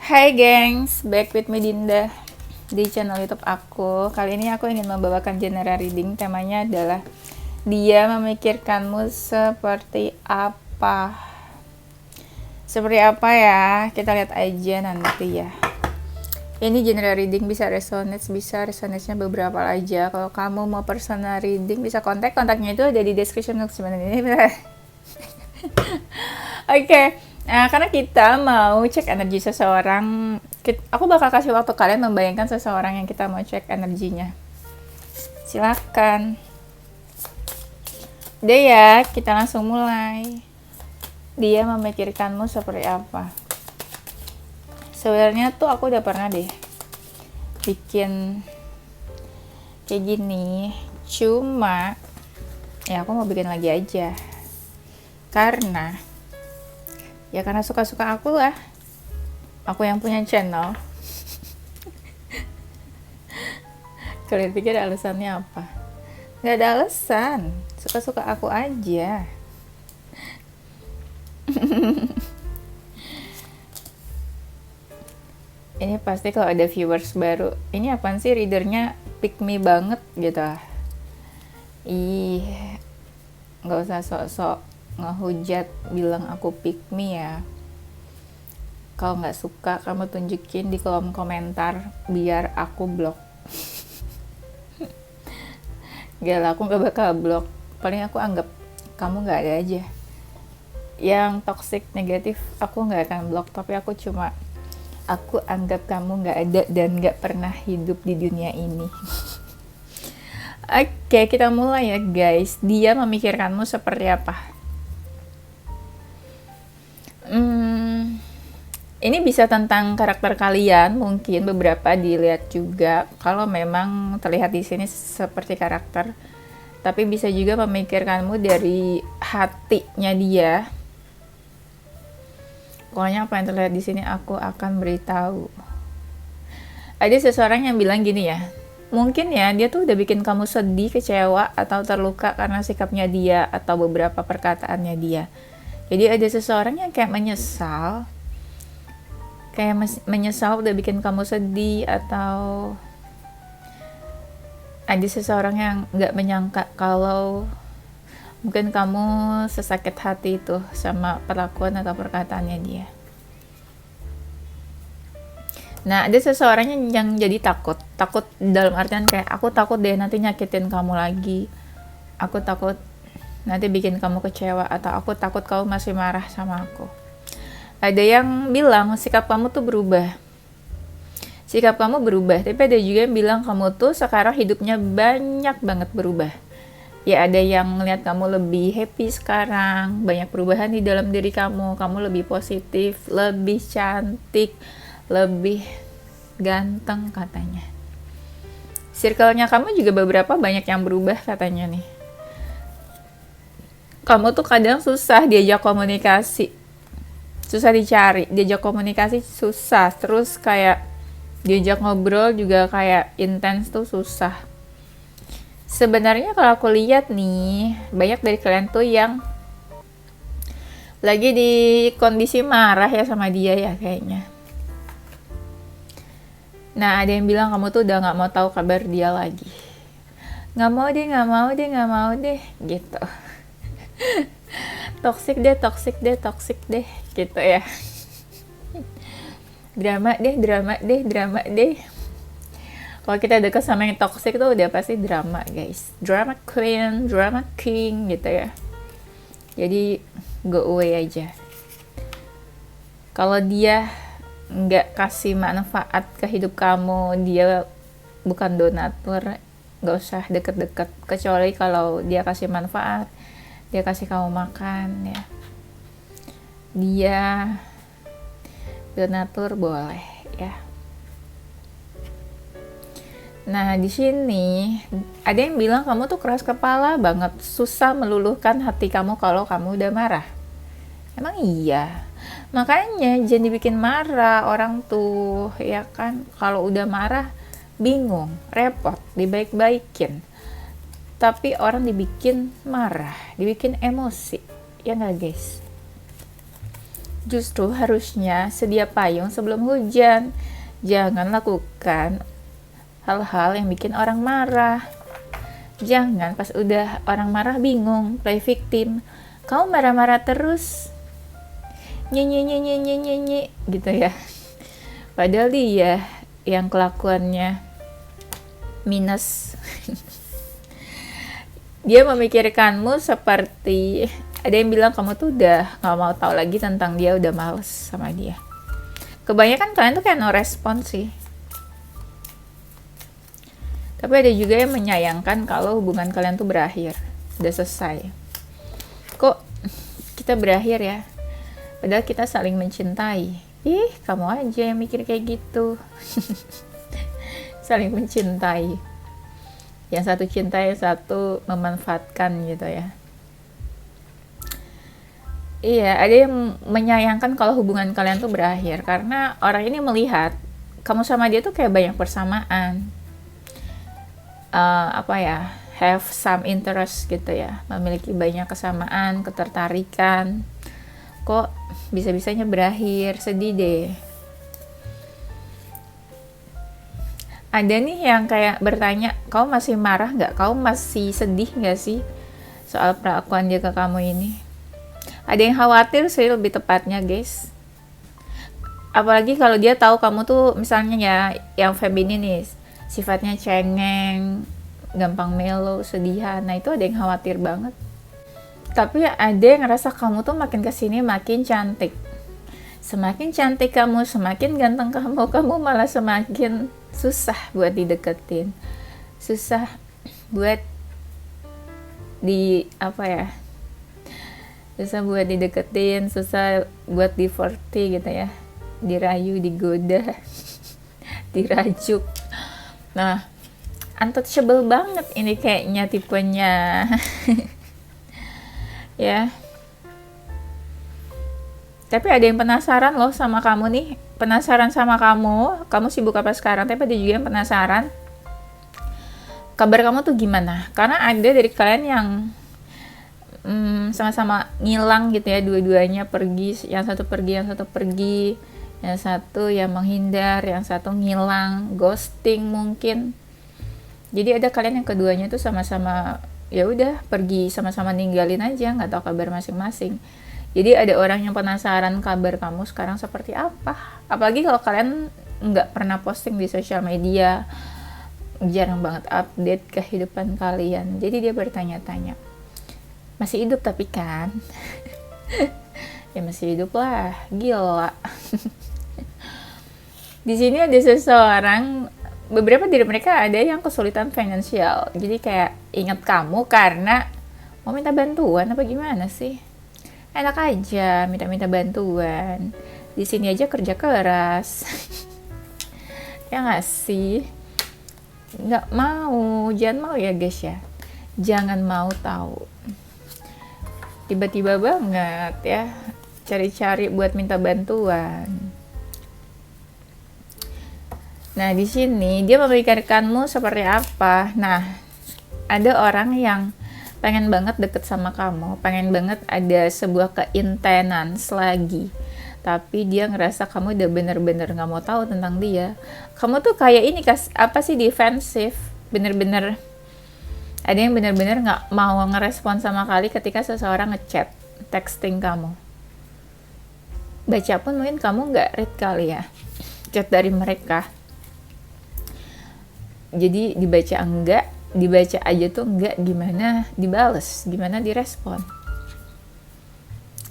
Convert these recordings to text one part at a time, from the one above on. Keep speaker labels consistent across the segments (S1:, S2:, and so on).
S1: Hai gengs, back with me Dinda di channel YouTube aku. Kali ini aku ingin membawakan general reading. Temanya adalah dia memikirkanmu seperti apa. Seperti apa ya? Kita lihat aja nanti ya. Ini general reading bisa resonate-nya beberapa aja. Kalau kamu mau personal reading bisa kontaknya itu ada di description box sebenarnya. Oke. Nah, karena kita mau cek energi seseorang, aku bakal kasih waktu kalian membayangkan seseorang yang kita mau cek energinya. Silakan. Udah ya, kita langsung mulai. Dia memikirkanmu seperti apa? Sebenarnya tuh aku udah pernah deh bikin kayak gini. Cuma, ya aku mau bikin lagi aja. Karena suka-suka aku lah. Aku yang punya channel. Kalian pikir alasannya apa? Gak ada alasan. Suka-suka aku aja. Ini pasti kalau ada viewers baru, ini apaan sih readernya pick me banget gitu. Ih, gak usah sok-sok ngehujat bilang aku pick me ya. Kalau nggak suka kamu tunjukin di kolom komentar biar aku blok. Gak lah, aku nggak bakal blok. Paling aku anggap kamu nggak ada aja. Yang toxic negatif aku nggak akan blok, tapi aku anggap kamu nggak ada dan nggak pernah hidup di dunia ini. Oke, kita mulai ya guys. Dia memikirkanmu seperti apa? Ini bisa tentang karakter kalian, mungkin beberapa dilihat juga kalau memang terlihat di sini seperti karakter, tapi bisa juga memikirkanmu dari hatinya dia. Pokoknya apa yang terlihat di sini aku akan beritahu. Ada seseorang yang bilang gini ya, mungkin ya dia tuh udah bikin kamu sedih, kecewa, atau terluka karena sikapnya dia atau beberapa perkataannya dia. Jadi ada seseorang yang kayak menyesal udah bikin kamu sedih, atau ada seseorang yang nggak menyangka kalau mungkin kamu sesakit hati itu sama perlakuan atau perkataannya dia. Nah, ada seseorang yang jadi takut dalam artian kayak aku takut deh nanti nyakitin kamu lagi, aku takut nanti bikin kamu kecewa, atau aku takut kamu masih marah sama aku. Ada yang bilang sikap kamu berubah, tapi ada juga yang bilang kamu tuh sekarang hidupnya banyak banget berubah. Ya, ada yang ngeliat kamu lebih happy sekarang, banyak perubahan di dalam diri kamu lebih positif, lebih cantik, lebih ganteng katanya. Circle-nya kamu juga beberapa banyak yang berubah katanya nih. Kamu tuh kadang susah diajak komunikasi, susah dicari, diajak komunikasi susah, terus kayak diajak ngobrol juga kayak intens tuh susah. Sebenarnya kalau aku lihat nih, banyak dari kalian tuh yang lagi di kondisi marah ya sama dia ya kayaknya. Nah, ada yang bilang kamu tuh udah gak mau tahu kabar dia lagi. Gak mau deh gitu. Toxic deh gitu ya. drama deh. Kalau kita deket sama yang toxic tuh udah pasti drama guys, drama queen, drama king gitu ya. Jadi go away aja. Kalau dia nggak kasih manfaat ke hidup kamu, dia bukan donatur, nggak usah deket-deket, kecuali kalau dia kasih manfaat, dia kasih kamu makan ya, dia donatur boleh ya. Nah, di sini ada yang bilang kamu tuh keras kepala banget, susah meluluhkan hati kamu kalau kamu udah marah. Emang iya? Makanya jangan dibikin marah orang tuh, ya kan? Kalau udah marah bingung, repot, dibaik-baikin. Tapi orang dibikin marah, dibikin emosi, ya nggak guys? Justru harusnya sedia payung sebelum hujan. Jangan lakukan hal-hal yang bikin orang marah. Jangan pas udah orang marah bingung, play victim. Kamu marah-marah terus, nyenye gitu ya. Padahal dia yang kelakuannya minus. Dia memikirkanmu seperti, ada yang bilang kamu tuh udah gak mau tahu lagi tentang dia, udah males sama dia. Kebanyakan kalian tuh kayak no respon sih. Tapi ada juga yang menyayangkan kalau hubungan kalian tuh berakhir, udah selesai. Kok kita berakhir ya? Padahal kita saling mencintai. Ih, kamu aja yang mikir kayak gitu. Saling mencintai. Yang satu cinta, yang satu memanfaatkan gitu ya. Iya, ada yang menyayangkan kalau hubungan kalian tuh berakhir karena orang ini melihat kamu sama dia tuh kayak banyak persamaan. Have some interest gitu ya, memiliki banyak kesamaan, ketertarikan. Kok bisa-bisanya berakhir, sedih deh. Ada nih yang kayak bertanya, kamu masih marah nggak? Kamu masih sedih nggak sih soal perlakuan dia ke kamu ini? Ada yang khawatir sih lebih tepatnya guys. Apalagi kalau dia tahu kamu tuh misalnya ya yang feminis, sifatnya cengeng, gampang melo, sedihan. Nah itu ada yang khawatir banget. Tapi ada yang ngerasa kamu tuh makin kesini makin cantik. Semakin cantik kamu, semakin ganteng kamu malah semakin susah buat dideketin. Susah buat susah buat dideketin, susah buat di-flirty gitu ya, dirayu, digoda, dirajuk. Nah, untouchable banget ini kayaknya tipenya. Ya. Tapi ada yang penasaran loh sama kamu nih, penasaran sama kamu sibuk apa sekarang, tapi ada juga yang penasaran kabar kamu tuh gimana, karena ada dari kalian yang sama-sama ngilang gitu ya, dua-duanya pergi, yang satu pergi, yang satu yang menghindar, yang satu ngilang, ghosting mungkin. Jadi ada kalian yang keduanya tuh sama-sama ya udah pergi, sama-sama ninggalin aja, nggak tahu kabar masing-masing. Jadi ada orang yang penasaran kabar kamu sekarang seperti apa, apalagi kalau kalian nggak pernah posting di sosial media, jarang banget update kehidupan kalian. Jadi dia bertanya-tanya, masih hidup tapi kan? Ya masih hidup lah, gila. Di sini ada seseorang, beberapa dari mereka ada yang kesulitan finansial. Jadi kayak ingat kamu karena mau minta bantuan apa gimana sih? Enak aja minta bantuan. Di sini aja kerja keras. Ya nggak sih? Nggak mau, jangan mau ya guys ya. Jangan mau tahu. Tiba-tiba banget ya cari-cari buat minta bantuan. Nah di sini dia memikirkanmu seperti apa. Nah ada orang yang pengen banget deket sama kamu, pengen banget ada sebuah keintenans lagi, tapi dia ngerasa kamu udah bener-bener nggak mau tahu tentang dia. Kamu tuh kayak ini defensif, bener-bener. Ada yang benar-benar nggak mau ngerespon sama kali ketika seseorang ngechat, texting kamu. Baca pun mungkin kamu nggak read kali ya, chat dari mereka. Jadi dibaca enggak, dibaca aja tuh enggak, gimana dibales, gimana direspon.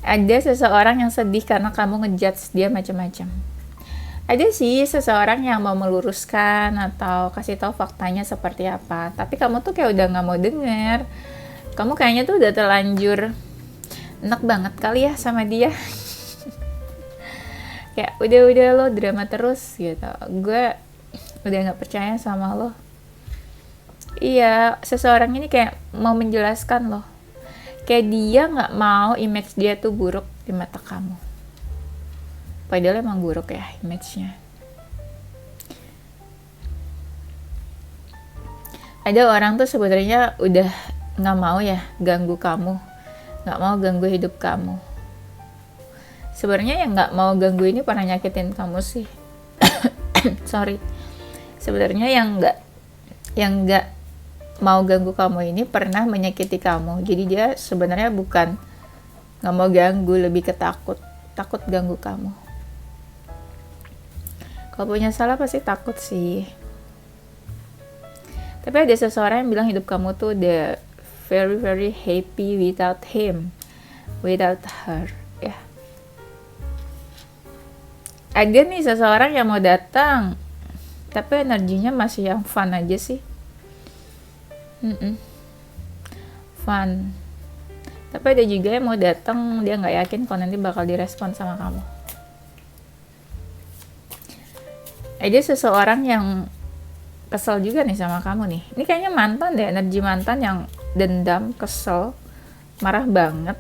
S1: Ada seseorang yang sedih karena kamu ngejudge dia macam-macam. Ada sih seseorang yang mau meluruskan atau kasih tahu faktanya seperti apa, tapi kamu tuh kayak udah nggak mau denger. Kamu kayaknya tuh udah terlanjur enak banget kali ya sama dia. Kayak udah lo drama terus gitu. Gue udah nggak percaya sama lo. Iya, seseorang ini kayak mau menjelaskan loh. Kayak dia nggak mau image dia tuh buruk di mata kamu. Padahal emang buruk ya image-nya. Ada orang tuh sebenarnya udah nggak mau ya ganggu kamu, nggak mau ganggu hidup kamu. Sebenarnya yang nggak mau ganggu ini pernah nyakitin kamu sih. Sorry. Sebenarnya yang nggak mau ganggu kamu ini pernah menyakiti kamu. Jadi dia sebenarnya bukan nggak mau ganggu, lebih takut ganggu kamu. Kalau punya salah pasti takut sih. Tapi ada seseorang yang bilang hidup kamu tuh udah very very happy without him, without her, ya. Ada nih seseorang yang mau datang, tapi energinya masih yang fun aja sih. Fun. Tapi ada juga yang mau datang, dia nggak yakin kalau nanti bakal direspon sama kamu. Ada seseorang yang kesel juga nih sama kamu nih. Ini kayaknya mantan deh, energi mantan yang dendam, kesel, marah banget,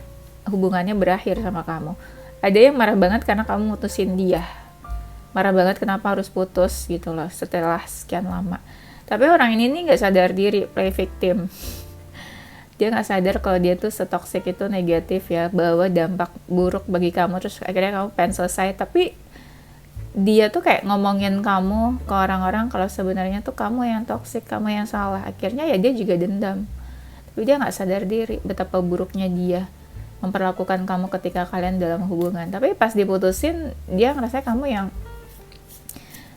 S1: hubungannya berakhir sama kamu. Ada yang marah banget karena kamu mutusin dia. Marah banget kenapa harus putus gitu loh setelah sekian lama. Tapi orang ini nih nggak sadar diri, play victim. Dia nggak sadar kalau dia tuh setoksik itu negatif ya, bawa dampak buruk bagi kamu, terus akhirnya kamu pengen selesai. Tapi dia tuh kayak ngomongin kamu ke orang-orang kalau sebenarnya tuh kamu yang toksik, kamu yang salah. Akhirnya ya dia juga dendam. Tapi dia nggak sadar diri betapa buruknya dia memperlakukan kamu ketika kalian dalam hubungan. Tapi pas diputusin, dia ngerasa kamu yang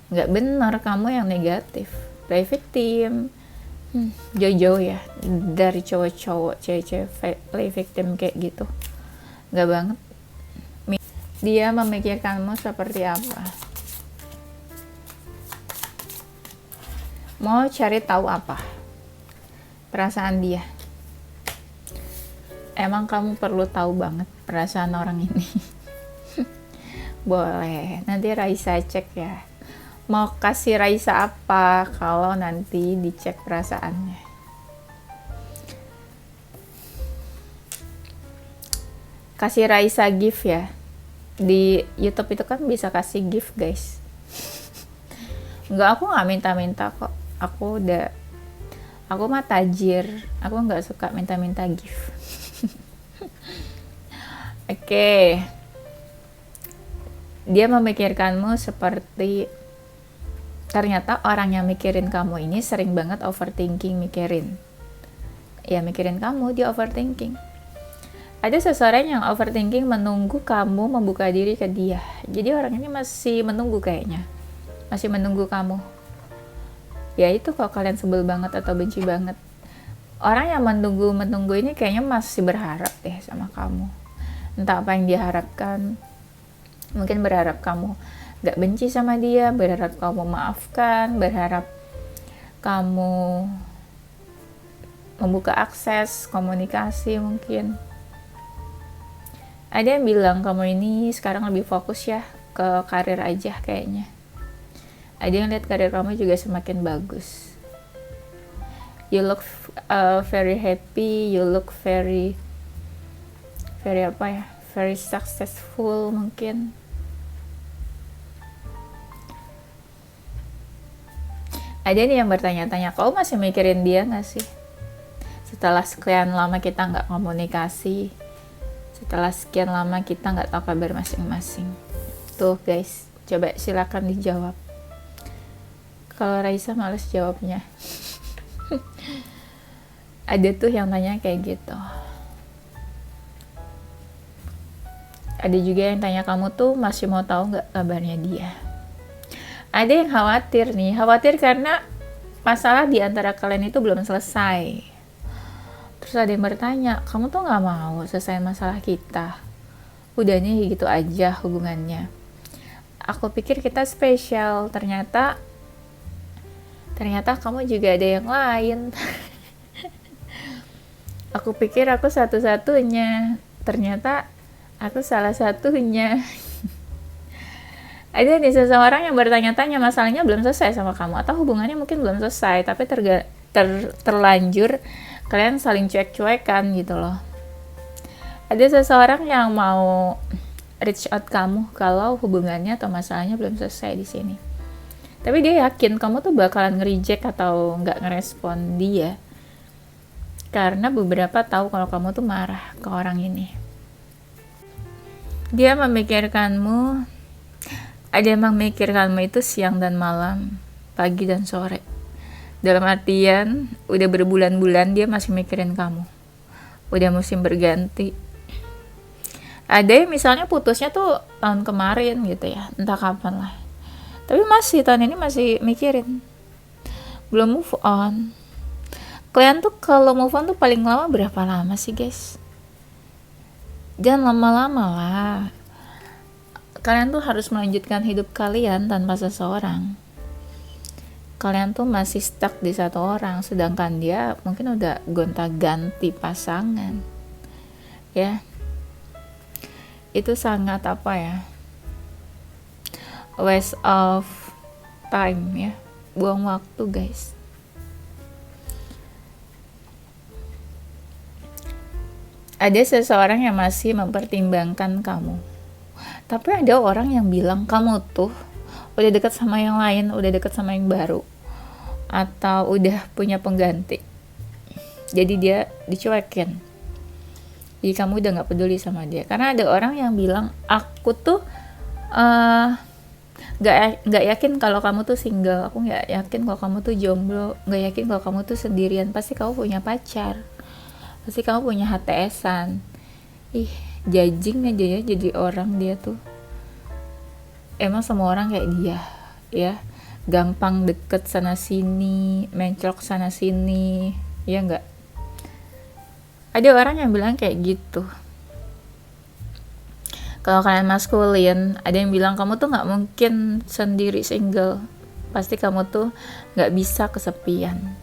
S1: nggak benar, kamu yang negatif, play victim. Jauh-jauh ya dari cowok-cowok, cewek-cewek play victim kayak gitu. Nggak banget. Dia memikirkanmu seperti apa? Mau cari tahu apa perasaan dia? Emang kamu perlu tahu banget perasaan orang ini? Boleh, nanti Raisa cek ya. Mau kasih Raisa apa kalau nanti dicek perasaannya? Kasih Raisa gift ya. Di YouTube itu kan bisa kasih gift guys. Enggak, aku nggak minta-minta kok. Aku mah tajir. Aku nggak suka minta-minta gift. Oke. Dia memikirkanmu seperti, ternyata orang yang mikirin kamu ini sering banget overthinking, mikirin kamu, dia overthinking. Ada seseorang yang overthinking menunggu kamu membuka diri ke dia. Jadi orang ini masih menunggu kayaknya, masih menunggu kamu. Ya itu kalau kalian sebel banget atau benci banget, orang yang menunggu ini kayaknya masih berharap deh sama kamu. Entah apa yang dia harapkan. Mungkin berharap kamu gak benci sama dia, berharap kamu maafkan, berharap kamu membuka akses komunikasi mungkin. Ada yang bilang kamu ini sekarang lebih fokus ya ke karir aja kayaknya. Ada yang lihat karir kamu juga semakin bagus. You look very happy, you look very very successful mungkin. Ada nih yang bertanya-tanya, kau masih mikirin dia gak sih? Setelah sekian lama kita gak komunikasi, setelah sekian lama kita gak tahu kabar masing-masing. Tuh guys, coba silakan dijawab. Kalau Raisa males jawabnya. Ada tuh yang tanya kayak gitu. Ada juga yang tanya, kamu tuh masih mau tahu gak kabarnya dia? Ada yang khawatir karena masalah di antara kalian itu belum selesai. Terus ada yang bertanya, kamu tuh gak mau selesai masalah kita? Udah nih gitu aja hubungannya. Aku pikir kita spesial, ternyata kamu juga ada yang lain. Aku pikir aku satu-satunya, ternyata aku salah satunya. Ada nih seseorang yang bertanya-tanya masalahnya belum selesai sama kamu, atau hubungannya mungkin belum selesai tapi terlanjur kalian saling cuek-cuekan gitu loh. Ada seseorang yang mau reach out kamu kalau hubungannya atau masalahnya belum selesai di sini. Tapi dia yakin kamu tuh bakalan nge-reject atau nggak ngerespon dia. Karena beberapa tahu kalau kamu tuh marah ke orang ini. Dia memikirkanmu, ada yang memikirkanmu itu siang dan malam, pagi dan sore. Dalam artian, udah berbulan-bulan dia masih mikirin kamu. Udah musim berganti. Ada yang misalnya putusnya tuh tahun kemarin gitu ya, entah kapan lah. Tapi masih tahun ini masih mikirin. Belum move on. Kalian tuh kalau move on tuh paling lama berapa lama sih guys? Jangan lama-lama lah. Kalian tuh harus melanjutkan hidup kalian tanpa seseorang. Kalian tuh masih stuck di satu orang, sedangkan dia mungkin udah gonta-ganti pasangan. Ya. Itu sangat apa ya? Waste of time ya. Buang waktu, guys. Ada seseorang yang masih mempertimbangkan kamu. Tapi ada orang yang bilang kamu tuh udah dekat sama yang lain, udah dekat sama yang baru, atau udah punya pengganti. Jadi dia dicuekin. Jadi kamu udah gak peduli sama dia. Karena ada orang yang bilang, aku tuh gak yakin kalau kamu tuh single. Aku gak yakin kalau kamu tuh jomblo. Gak yakin kalau kamu tuh sendirian. Pasti kamu punya pacar. Pasti kamu punya HTS-an. Ih, judging aja ya jadi orang dia tuh. Emang semua orang kayak dia ya, gampang deket sana sini, menclok sana sini, ya enggak? Ada orang yang bilang kayak gitu. Kalau kalian maskulin, ada yang bilang kamu tuh nggak mungkin sendiri single, pasti kamu tuh nggak bisa kesepian.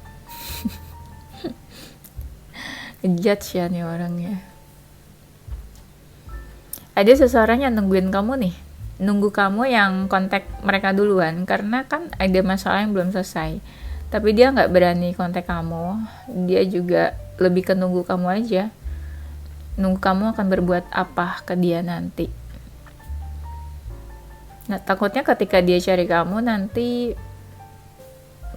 S1: Judge ya nih orangnya. Ada seseorang yang nungguin kamu nih, nunggu kamu yang kontak mereka duluan, karena kan ada masalah yang belum selesai. Tapi dia nggak berani kontak kamu, dia juga lebih ke nunggu kamu aja, nunggu kamu akan berbuat apa ke dia nanti. Nah takutnya ketika dia cari kamu nanti,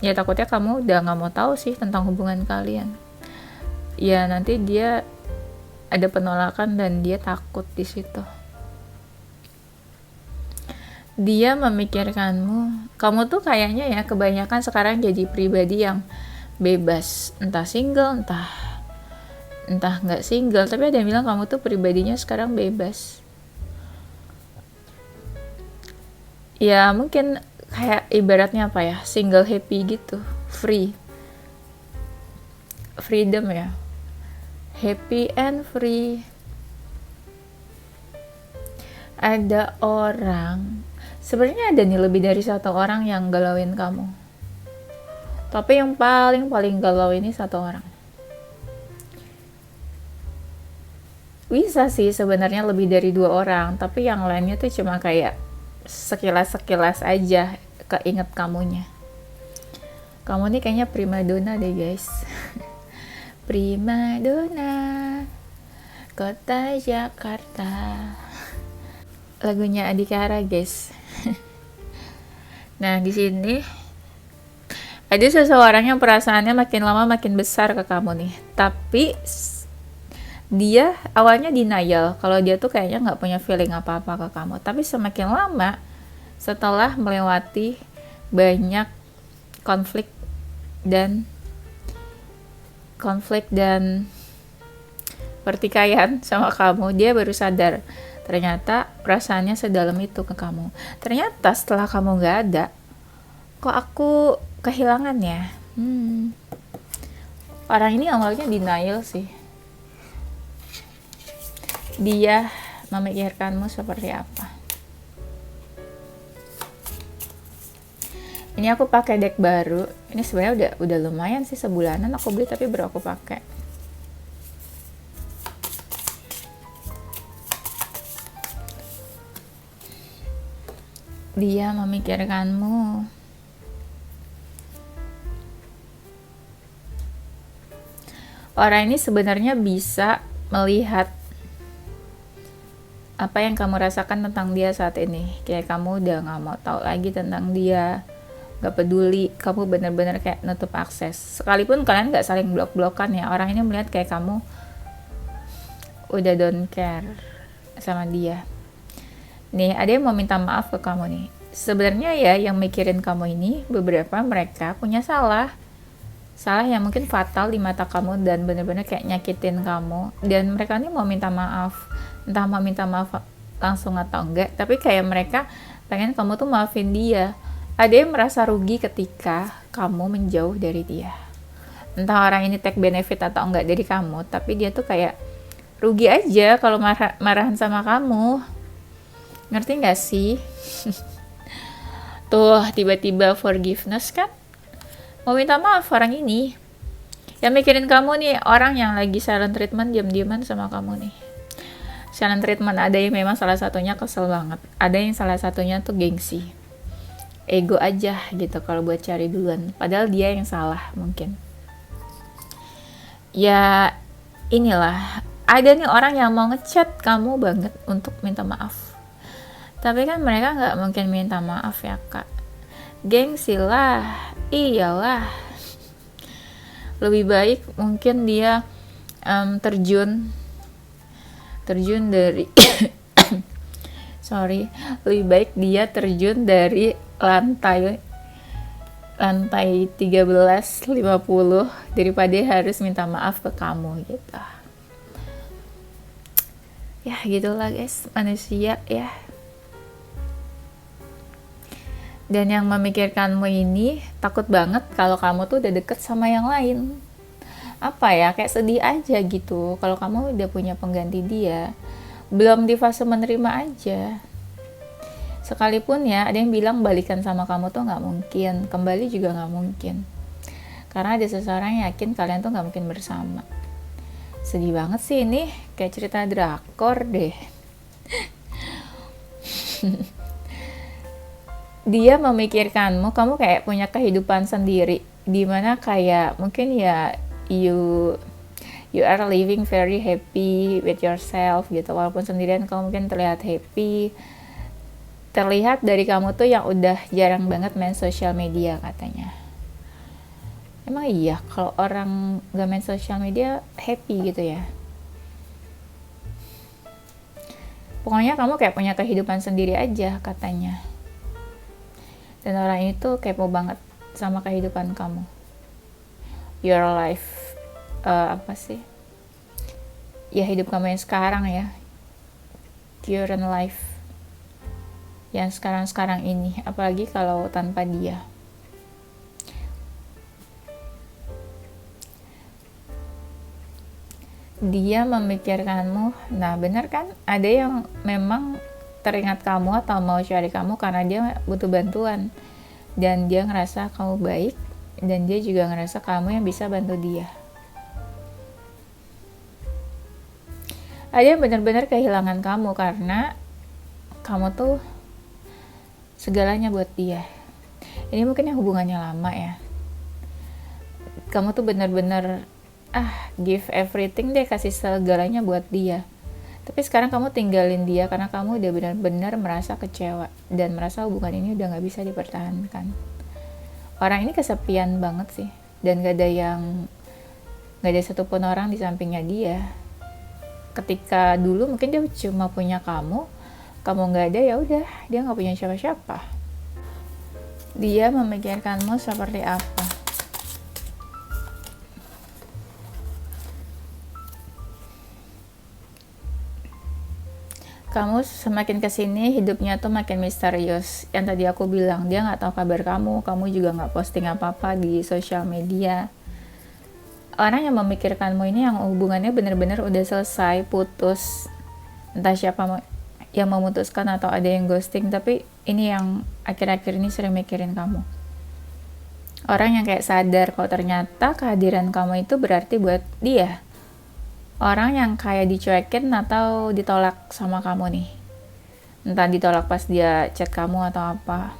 S1: ya takutnya kamu udah nggak mau tahu sih tentang hubungan kalian. Ya nanti dia ada penolakan dan dia takut di situ. Dia memikirkanmu. Kamu tuh kayaknya ya kebanyakan sekarang jadi pribadi yang bebas, entah single, entah nggak single. Tapi ada yang bilang kamu tuh pribadinya sekarang bebas. Ya mungkin kayak ibaratnya apa ya, single happy gitu, freedom ya, happy and free. Ada orang, sebenarnya ada nih lebih dari satu orang yang galauin kamu. Tapi yang paling galau ini satu orang. Bisa sih sebenarnya lebih dari 2 orang, tapi yang lainnya tuh cuma kayak sekilas aja keinget kamunya. Kamu nih kayaknya primadona deh guys. Primadona kota Jakarta. Lagunya Adhikara guys. Nah di sini ada seseorang yang perasaannya makin lama makin besar ke kamu nih, tapi dia awalnya denial kalau dia tuh kayaknya nggak punya feeling apa-apa ke kamu. Tapi semakin lama, setelah melewati banyak konflik dan pertikaian sama kamu, dia baru sadar ternyata perasaannya sedalam itu ke kamu. Ternyata setelah kamu gak ada, kok aku kehilangan ya? Orang ini awalnya denial sih. Dia memikirkanmu seperti apa. Ini aku pakai deck baru. Ini sebenarnya udah lumayan sih, sebulanan aku beli tapi baru aku pakai. Dia memikirkanmu. Orang ini sebenarnya bisa melihat apa yang kamu rasakan tentang dia saat ini. Kayak kamu udah gak mau tahu lagi tentang dia, gak peduli, kamu benar-benar kayak nutup akses. Sekalipun kalian gak saling blok-blokan ya, orang ini melihat kayak kamu udah don't care sama dia. Nih, ada yang mau minta maaf ke kamu nih. Sebenarnya ya, yang mikirin kamu ini, beberapa mereka punya salah. Salah yang mungkin fatal di mata kamu dan bener-bener kayak nyakitin kamu. Dan mereka nih mau minta maaf. Entah mau minta maaf langsung atau enggak, tapi kayak mereka pengen kamu tuh maafin dia. Ada yang merasa rugi ketika kamu menjauh dari dia. Entah orang ini take benefit atau enggak dari kamu, tapi dia tuh kayak rugi aja kalau marahan sama kamu. Ngerti gak sih? Tuh, tiba-tiba forgiveness kan? Mau minta maaf orang ini. Yang mikirin kamu nih, orang yang lagi silent treatment, diam-diaman sama kamu nih. Silent treatment, ada yang memang salah satunya kesel banget. Ada yang salah satunya tuh gengsi. Ego aja gitu kalau buat cari duluan. Padahal dia yang salah mungkin. Ya, inilah. Ada nih orang yang mau ngechat kamu banget untuk minta maaf. Tapi kan mereka nggak mungkin minta maaf ya kak. Gengsi lah, iyalah. Lebih baik mungkin dia terjun dari lebih baik dia terjun dari lantai 1350 daripada harus minta maaf ke kamu gitu. Ya gitulah guys, manusia ya. Dan yang memikirkanmu ini takut banget kalau kamu tuh udah deket sama yang lain. Apa ya, kayak sedih aja gitu kalau kamu udah punya pengganti dia, belum di fase menerima aja. Sekalipun ya ada yang bilang balikan sama kamu tuh nggak mungkin, kembali juga nggak mungkin, karena ada seseorang yang yakin kalian tuh nggak mungkin bersama. Sedih banget sih ini, kayak cerita drakor deh. Dia memikirkanmu, kamu kayak punya kehidupan sendiri, dimana kayak mungkin ya you are living very happy with yourself gitu. Walaupun sendirian kamu mungkin terlihat happy. Terlihat dari kamu tuh yang udah jarang banget main sosial media katanya. Emang iya kalau orang gak main sosial media happy gitu ya? Pokoknya kamu kayak punya kehidupan sendiri aja katanya. Dan orang itu kepo banget sama kehidupan kamu. Your life apa sih ya, hidup kamu yang sekarang ya, current life yang sekarang ini, apalagi kalau tanpa dia. Dia memikirkanmu. Nah benar kan, ada yang memang teringat kamu atau mau cari kamu karena dia butuh bantuan dan dia ngerasa kamu baik, dan dia juga ngerasa kamu yang bisa bantu dia. Ada yang benar-benar kehilangan kamu karena kamu tuh segalanya buat dia. Ini mungkin yang hubungannya lama ya. Kamu tuh benar-benar give everything deh, kasih segalanya buat dia. Tapi sekarang kamu tinggalin dia karena kamu udah benar-benar merasa kecewa dan merasa hubungan ini udah gak bisa dipertahankan. Orang ini kesepian banget sih, dan gak ada satupun orang di sampingnya dia. Ketika dulu mungkin dia cuma punya kamu gak ada, ya udah dia gak punya siapa-siapa. Dia memikirkanmu seperti apa? Kamu semakin kesini hidupnya tuh makin misterius. Yang tadi aku bilang, dia nggak tahu kabar kamu juga nggak posting apa-apa di sosial media. Orang yang memikirkanmu ini yang hubungannya benar-benar udah selesai, putus. Entah siapa yang memutuskan atau ada yang ghosting, tapi ini yang akhir-akhir ini sering mikirin kamu. Orang yang kayak sadar kalau ternyata kehadiran kamu itu berarti buat dia. Orang yang kayak dicuekin atau ditolak sama kamu nih. Entah ditolak pas dia chat kamu atau apa.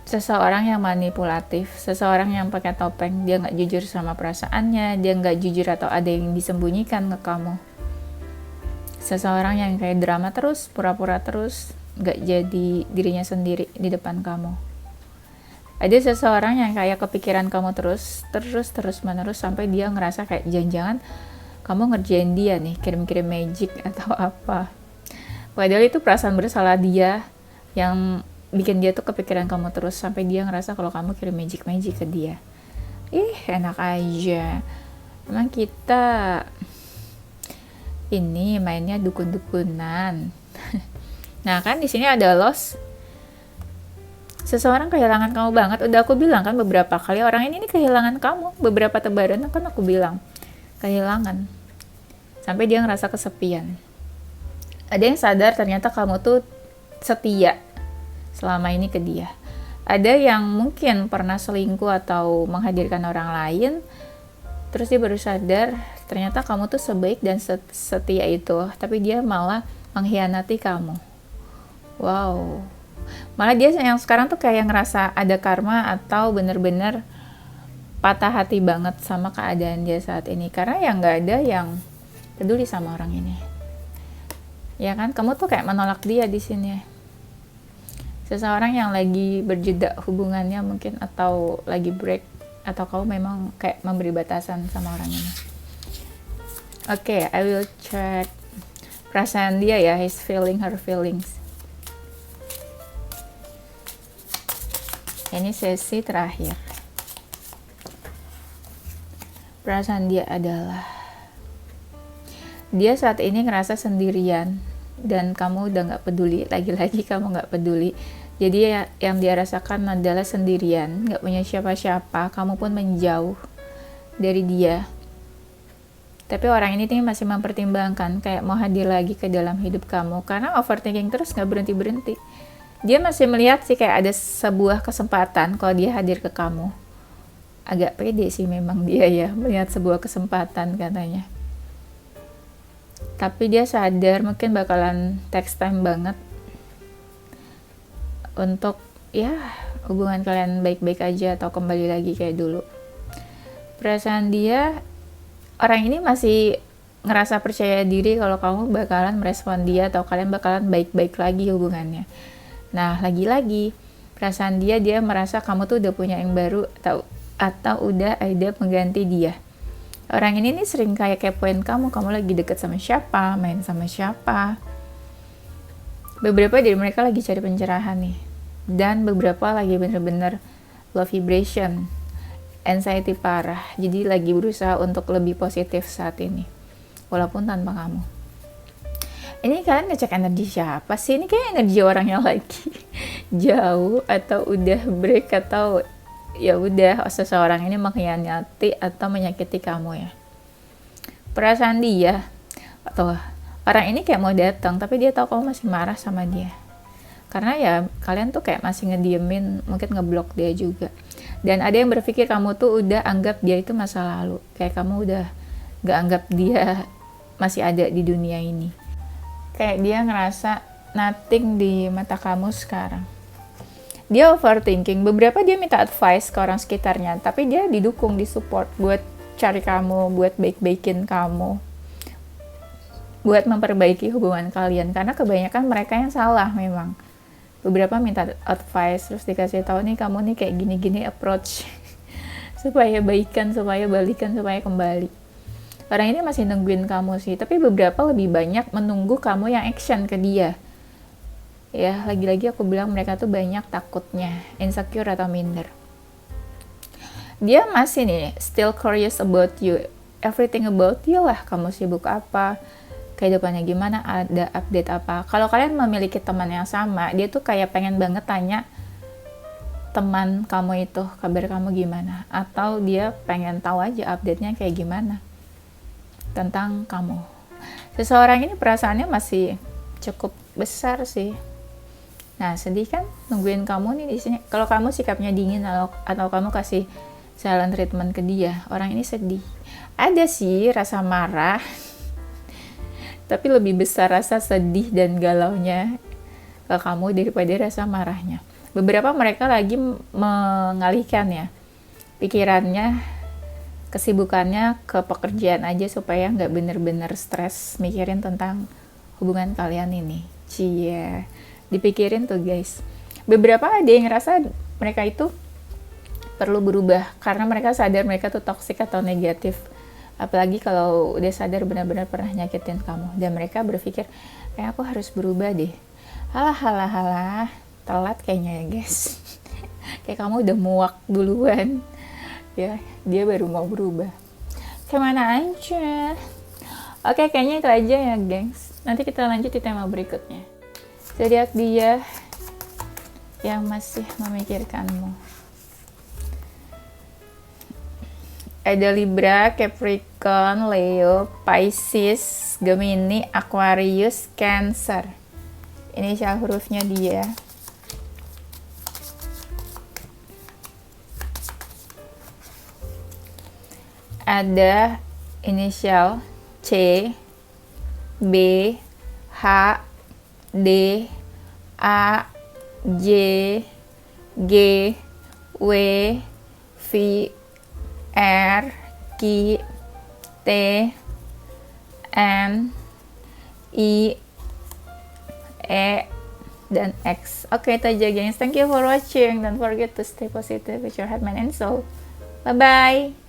S1: Seseorang yang manipulatif, seseorang yang pakai topeng, dia gak jujur sama perasaannya, dia gak jujur atau ada yang disembunyikan ke kamu. Seseorang yang kayak drama terus, pura-pura terus, gak jadi dirinya sendiri di depan kamu. Ada seseorang yang kayak kepikiran kamu terus menerus sampai dia ngerasa kayak jangan-jangan kamu ngerjain dia nih, kirim-kirim magic atau apa. Padahal itu perasaan bersalah dia yang bikin dia tuh kepikiran kamu terus sampai dia ngerasa kalau kamu kirim magic ke dia. Enak aja. Emang kita ini mainnya dukun-dukunan. Nah kan di sini ada loss. Seseorang kehilangan kamu banget. Udah aku bilang kan beberapa kali orang ini kehilangan kamu. Beberapa tebaran kan aku bilang kehilangan. Sampai dia ngerasa kesepian. Ada yang sadar ternyata kamu tuh setia selama ini ke dia. Ada yang mungkin pernah selingkuh atau menghadirkan orang lain. Terus dia baru sadar ternyata kamu tuh sebaik dan setia itu. Tapi dia malah mengkhianati kamu. Wow. Malah dia yang sekarang tuh kayak ngerasa ada karma atau bener-bener patah hati banget sama keadaan dia saat ini. Karena yang gak ada yang peduli sama orang ini. Ya kan, kamu tuh kayak menolak dia di sini. Seseorang yang lagi berjeda hubungannya mungkin atau lagi break atau kamu memang kayak memberi batasan sama orang ini. Oke, I will check perasaan dia ya, he's feeling her feelings. Ini sesi terakhir. Perasaan dia adalah dia saat ini ngerasa sendirian dan kamu udah gak peduli, lagi-lagi kamu gak peduli. Jadi yang dia rasakan adalah sendirian, gak punya siapa-siapa, kamu pun menjauh dari dia. Tapi orang ini masih mempertimbangkan kayak mau hadir lagi ke dalam hidup kamu karena overthinking terus gak berhenti-berhenti. Dia masih melihat sih kayak ada sebuah kesempatan kalau dia hadir ke kamu. Agak pede sih memang dia ya melihat sebuah kesempatan katanya. Tapi dia sadar mungkin bakalan takes time banget untuk ya hubungan kalian baik-baik aja atau kembali lagi kayak dulu. Perasaan dia, orang ini masih ngerasa percaya diri kalau kamu bakalan merespon dia atau kalian bakalan baik-baik lagi hubungannya. Nah lagi-lagi perasaan dia merasa kamu tuh udah punya yang baru atau udah ada pengganti dia. Orang ini nih sering kayak kepoin kamu lagi deket sama siapa, main sama siapa. Beberapa dari mereka lagi cari pencerahan nih. Dan beberapa lagi bener-bener low vibration, anxiety parah. Jadi lagi berusaha untuk lebih positif saat ini. Walaupun tanpa kamu. Ini kalian ngecek energi siapa sih? Ini kayak energi orang yang lagi jauh atau udah break atau ya udah seseorang ini mengkhianati atau menyakiti kamu ya. Perasaan dia atau orang ini kayak mau datang tapi dia tahu kamu masih marah sama dia. Karena ya kalian tuh kayak masih ngediemin, mungkin ngeblok dia juga. Dan ada yang berpikir kamu tuh udah anggap dia itu masa lalu. Kayak kamu udah gak anggap dia masih ada di dunia ini. Kayak dia ngerasa nothing di mata kamu sekarang. Dia overthinking, beberapa dia minta advice ke orang sekitarnya, tapi dia didukung, disupport buat cari kamu, buat baik-baikin kamu, buat memperbaiki hubungan kalian, karena kebanyakan mereka yang salah memang. Beberapa minta advice, terus dikasih tahu nih kamu nih kayak gini-gini approach, supaya baikan, supaya balikan, supaya kembali. Orang ini masih nungguin kamu sih, tapi beberapa lebih banyak menunggu kamu yang action ke dia. Ya, lagi-lagi aku bilang mereka tuh banyak takutnya, insecure atau minder. Dia masih nih, still curious about you, everything about you lah, kamu sibuk apa, kehidupannya gimana, ada update apa. Kalau kalian memiliki teman yang sama, dia tuh kayak pengen banget tanya teman kamu itu, kabar kamu gimana, atau dia pengen tahu aja update-nya kayak gimana tentang kamu. Seseorang ini perasaannya masih cukup besar sih. Nah, sedih kan nungguin kamu nih di sini. Kalau kamu sikapnya dingin atau kamu kasih silent treatment ke dia, orang ini sedih. Ada sih rasa marah, tapi lebih besar rasa sedih dan galaunya ke kamu daripada rasa marahnya. Beberapa mereka lagi mengalihkan ya pikirannya, kesibukannya ke pekerjaan aja supaya nggak bener-bener stres mikirin tentang hubungan kalian ini. Cie. Dipikirin tuh guys. Beberapa ada yang ngerasa mereka itu perlu berubah karena mereka sadar mereka tuh toxic atau negatif. Apalagi kalau udah sadar benar-benar pernah nyakitin kamu dan mereka berpikir kayak aku harus berubah deh. Halah, telat kayaknya ya guys. Kayak kamu udah muak duluan ya, dia baru mau berubah. Kemana aja. Oke, kayaknya itu aja ya gengs. Nanti kita lanjut di tema berikutnya. Zodiak dia yang masih memikirkanmu. Ada Libra, Capricorn, Leo, Pisces, Gemini, Aquarius, Cancer. Inisial hurufnya dia. Ada inisial C, B, H, D, A, J, G, W, V, R, Q, T, N, I, E, dan X. Oke, itu aja gengs. Thank you for watching. Don't forget to stay positive with your heart, mind, and soul. Bye-bye.